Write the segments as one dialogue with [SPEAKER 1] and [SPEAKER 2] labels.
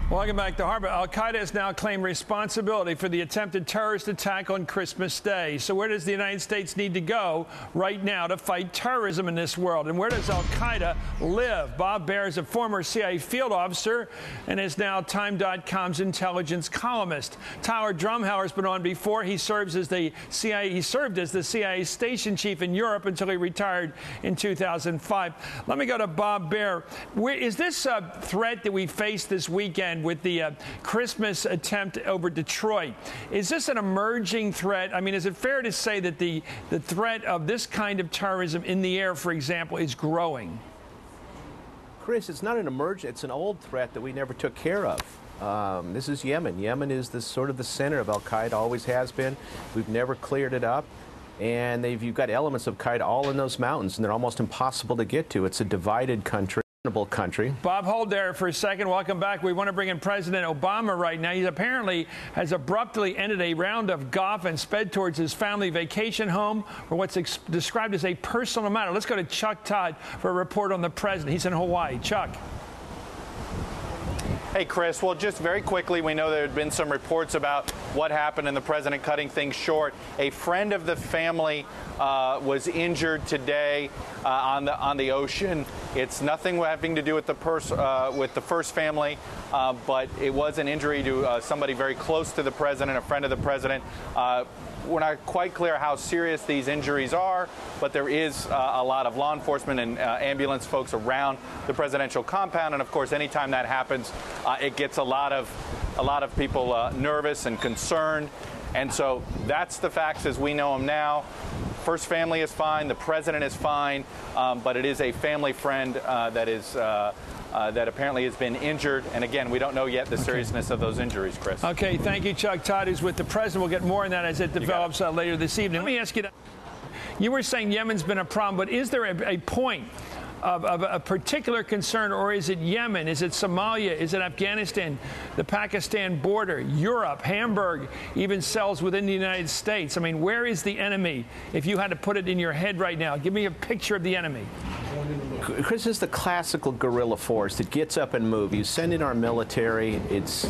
[SPEAKER 1] Welcome back to Harbor. Al-Qaeda has now claimed responsibility for the attempted terrorist attack on Christmas Day. So where does the United States need to go right now to fight terrorism in this world? And where does Al-Qaeda live? Bob Baer is a former CIA field officer and is now Time.com's intelligence columnist. Tyler Drumheller has been on before. He served as the CIA station chief in Europe until he retired in 2005. Let me go to Bob Baer. Is this a threat that we face this weekend with the Christmas attempt over Detroit? Is this an emerging threat? I mean, is it fair to say that the threat of this kind of terrorism in the air, for example, is growing?
[SPEAKER 2] Chris, it's not an emerging, it's an old threat that we never took care of. This is Yemen. Yemen is sort of the center of Al-Qaeda, always has been. We've never cleared it up. And you've got elements of Al-Qaeda all in those mountains, and they're almost impossible to get to. It's a divided country.
[SPEAKER 1] Bob, hold there for a second. Welcome back. We want to bring in President Obama right now. He apparently has abruptly ended a round of golf and sped towards his family vacation home for what's described as a personal matter. Let's go to Chuck Todd for a report on the president. He's in Hawaii. Chuck.
[SPEAKER 3] Hey, Chris. Well, just very quickly, we know there had been some reports about what happened and the president cutting things short. A friend of the family was injured today on the ocean. It's nothing having to do with the first family, but it was an injury to somebody very close to the president, a friend of the president. We're not quite clear how serious these injuries are, but there is a lot of law enforcement and ambulance folks around the presidential compound, and of course, anytime that happens, it gets a lot of people nervous and concerned, and so that's the facts as we know them now. First family is fine, the president is fine, but it is a family friend that apparently has been injured. And again, we don't know yet the seriousness of those injuries, Chris.
[SPEAKER 1] Okay, thank you, Chuck Todd, who's with the president. We'll get more on that as it develops later this evening. Let me ask you, you were saying Yemen's been a problem, but is there a point of a particular concern, or is it Yemen? Is it Somalia? Is it Afghanistan, the Pakistan border, Europe, Hamburg, even cells within the United States? I mean, where is the enemy? If you had to put it in your head right now, give me a picture of the enemy.
[SPEAKER 2] Chris, this is the classical guerrilla force that gets up and moves. You send in our military, it's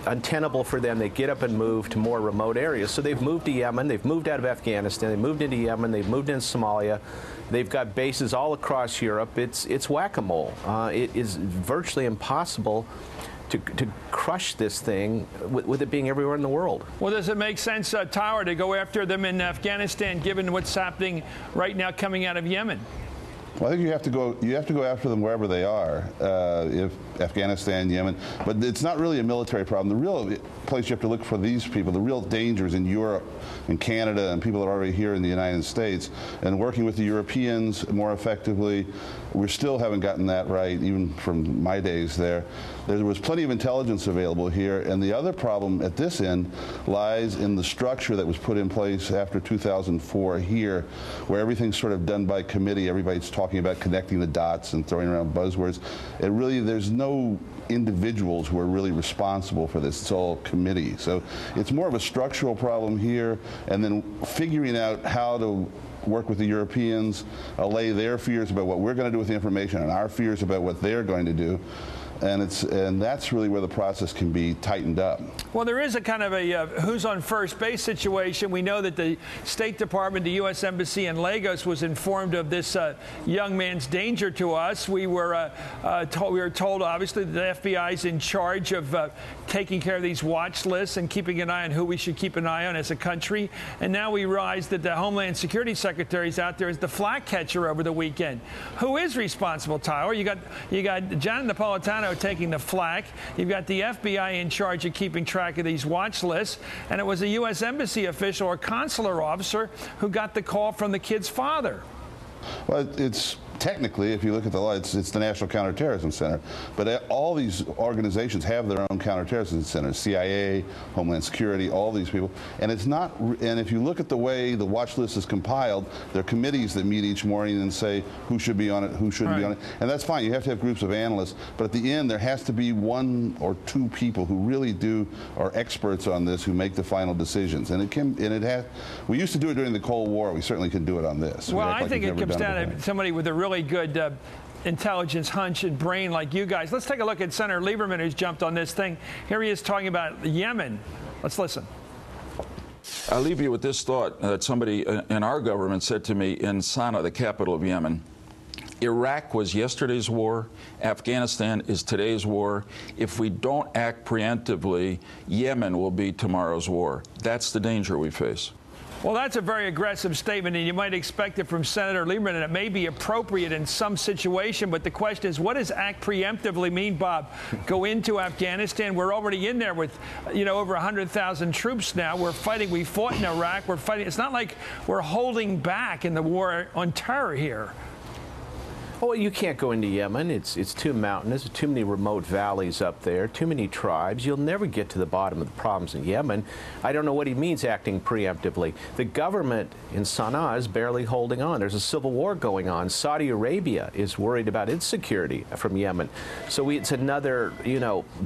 [SPEAKER 2] untenable for them. They get up and move to more remote areas. So they've moved to Yemen, they've moved out of Afghanistan, they've moved into Yemen, they've moved into Somalia. They've got bases all across Europe. It's whack-a-mole. It is virtually impossible to crush this thing with it being everywhere in the world.
[SPEAKER 1] Well, does it make sense, Tyler, to go after them in Afghanistan, given what's happening right now coming out of Yemen?
[SPEAKER 4] Well, I think you have to go after them wherever they are, if Afghanistan, Yemen. But it's not really a military problem. The real place you have to look for these people, the real dangers in Europe and Canada and people that are already here in the United States, and working with the Europeans more effectively. We still haven't gotten that right, even from my days there. There was plenty of intelligence available here, and the other problem at this end lies in the structure that was put in place after 2004 here, where everything's sort of done by committee. Everybody's talking about connecting the dots and throwing around buzzwords. There's no individuals who are really responsible for this. It's all committee. So it's more of a structural problem here, and then figuring out how to work with the Europeans, allay their fears about what we're going to do with the information and our fears about what they're going to do. And that's really where the process can be tightened up.
[SPEAKER 1] Well, there is a kind of a who's on first base situation. We know that the State Department, the U.S. Embassy in Lagos was informed of this young man's danger to us. We were told, obviously, that the FBI is in charge of taking care of these watch lists and keeping an eye on who we should keep an eye on as a country. And now we realize that the Homeland Security Secretary is out there as the flag catcher over the weekend. Who is responsible, Tyler? You got Janet Napolitano taking the flak. You've got the FBI in charge of keeping track of these watch lists, and it was a U.S. Embassy official or consular officer who got the call from the kid's father.
[SPEAKER 4] Well, it's technically, if you look at the law, it's the National Counterterrorism Center. But all these organizations have their own counterterrorism centers, CIA, Homeland Security, all these people. And it's not, and if you look at the way the watch list is compiled, there are committees that meet each morning and say who should be on it, who shouldn't be on it. And that's fine. You have to have groups of analysts. But at the end, there has to be one or two people who really are experts on this, who make the final decisions. And we used to do it during the Cold War. We certainly can do it on this.
[SPEAKER 1] Well, I think it comes down to somebody with a really good intelligence hunch and brain like you guys. Let's take a look at Senator Lieberman, who's jumped on this thing. Here he is talking about Yemen. Let's listen.
[SPEAKER 5] I'll leave you with this thought that somebody in our government said to me in Sana'a, the capital of Yemen. Iraq was yesterday's war. Afghanistan is today's war. If we don't act preemptively, Yemen will be tomorrow's war. That's the danger we face.
[SPEAKER 1] Well, that's a very aggressive statement, and you might expect it from Senator Lieberman, and it may be appropriate in some situation, but the question is, what does act preemptively mean, Bob? Go into Afghanistan? We're already in there with, over 100,000 troops now. We're fighting. We fought in Iraq. We're fighting. It's not like we're holding back in the war on terror here.
[SPEAKER 2] Oh, you can't go into Yemen. It's too mountainous, too many remote valleys up there, too many tribes. You'll never get to the bottom of the problems in Yemen. I don't know what he means acting preemptively. The government in Sana'a is barely holding on. There's a civil war going on. Saudi Arabia is worried about its security from Yemen. So it's another,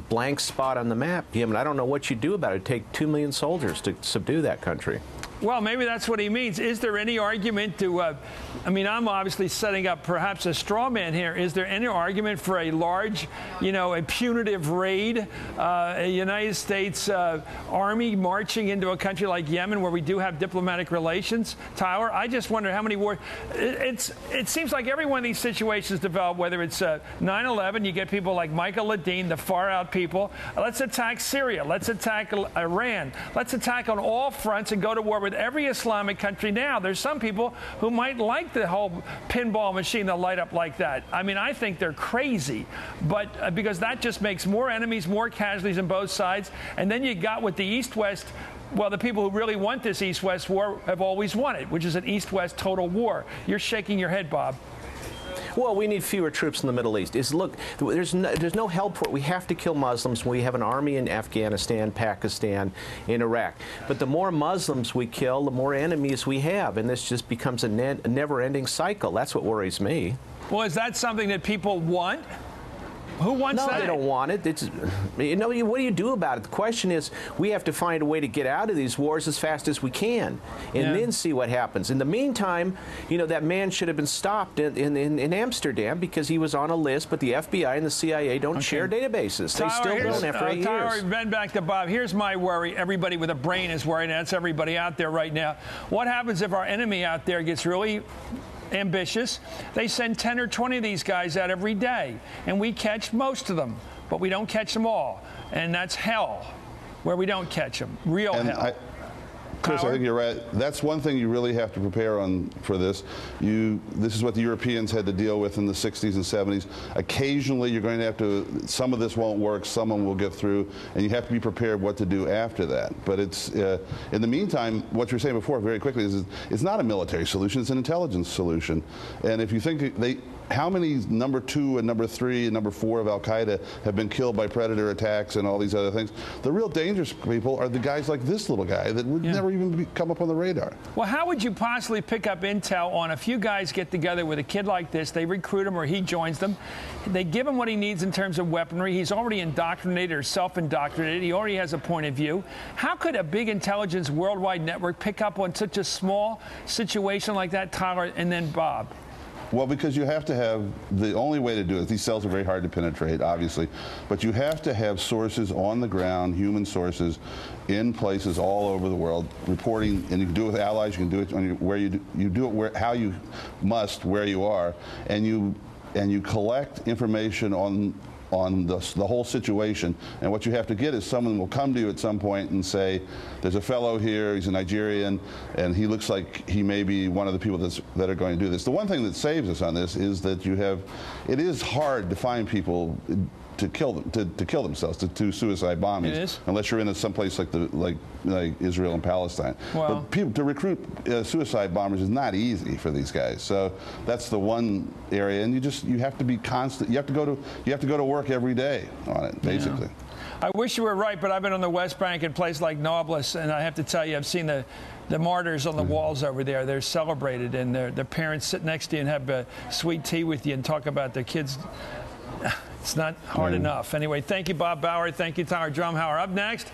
[SPEAKER 2] blank spot on the map, Yemen. I don't know what you do about it. It'd take 2 million soldiers to subdue that country.
[SPEAKER 1] Well, maybe that's what he means. Is there any argument to, I'm obviously setting up perhaps a straw man here. Is there any argument for a large, a punitive raid, a United States army marching into a country like Yemen where we do have diplomatic relations? Tyler, I just wonder how many wars. It seems like every one of these situations develop, whether it's 9/11, you get people like Michael Ledeen, the far-out people. Let's attack Syria. Let's attack Iran. Let's attack on all fronts and go to war with every Islamic country now. There's some people who might like the whole pinball machine to light up like that. I think they're crazy, but because that just makes more enemies, more casualties on both sides. And then you got with the East-West, well, the people who really want this East-West war have always wanted, which is an East-West total war. You're shaking your head, Bob.
[SPEAKER 2] Well, we need fewer troops in the Middle East. Look, there's no help for it. We have to kill Muslims. We have an army in Afghanistan, Pakistan, in Iraq. But the more Muslims we kill, the more enemies we have, and this just becomes a never-ending cycle. That's what worries me.
[SPEAKER 1] Well, is that something that people want? Who wants that?
[SPEAKER 2] No, they don't want it. What do you do about it? The question is, we have to find a way to get out of these wars as fast as we can, and then see what happens. In the meantime, that man should have been stopped in Amsterdam because he was on a list, but the FBI and the CIA don't share databases. They still don't after 8 years.
[SPEAKER 1] Tyler, then back to Bob. Here's my worry. Everybody with a brain is worried, and that's everybody out there right now. What happens if our enemy out there gets really ambitious? They send 10 or 20 of these guys out every day, and we catch most of them, but we don't catch them all, and that's hell where we don't catch them. Real hell.
[SPEAKER 4] Chris, I think you're right. That's one thing you really have to prepare on for this. This is what the Europeans had to deal with in the 60s and 70s. Occasionally, you're going to have to, some of this won't work, some of them will get through, and you have to be prepared what to do after that. But it's, in the meantime, what you were saying before very quickly is it's not a military solution, it's an intelligence solution. And if you think how many number 2 and number 3 and number 4 of Al-Qaeda have been killed by predator attacks and all these other things? The real dangerous people are the guys like this little guy that would never even come up on the radar.
[SPEAKER 1] Well, how would you possibly pick up intel on a few guys get together with a kid like this, they recruit him or he joins them, they give him what he needs in terms of weaponry, he's already indoctrinated or self-indoctrinated, he already has a point of view. How could a big intelligence worldwide network pick up on such a small situation like that, Tyler, and then Bob?
[SPEAKER 4] Well, because you have to have, the only way to do it, these cells are very hard to penetrate, obviously, but you have to have sources on the ground, human sources, in places all over the world, reporting, and you can do it with allies, you can do it where you do it how you must, where you are, and you collect information on the whole situation. And what you have to get is someone will come to you at some point and say, there's a fellow here, he's a Nigerian, and he looks like he may be one of the people that are going to do this. The one thing that saves us on this is that it is hard to find people to kill themselves, to do suicide bombings, unless you're in some place like Israel and Palestine. Well, but to recruit suicide bombers is not easy for these guys. So that's the one area, and you have to be constant. You have to go to work every day on it, basically.
[SPEAKER 1] Yeah. I wish you were right, but I've been on the West Bank in places like Nablus, and I have to tell you, I've seen the martyrs on the walls over there. They're celebrated, and their parents sit next to you and have sweet tea with you and talk about their kids. It's not hard enough. Anyway, thank you, Bob Bauer. Thank you, Tyler Drumhauer. Up next.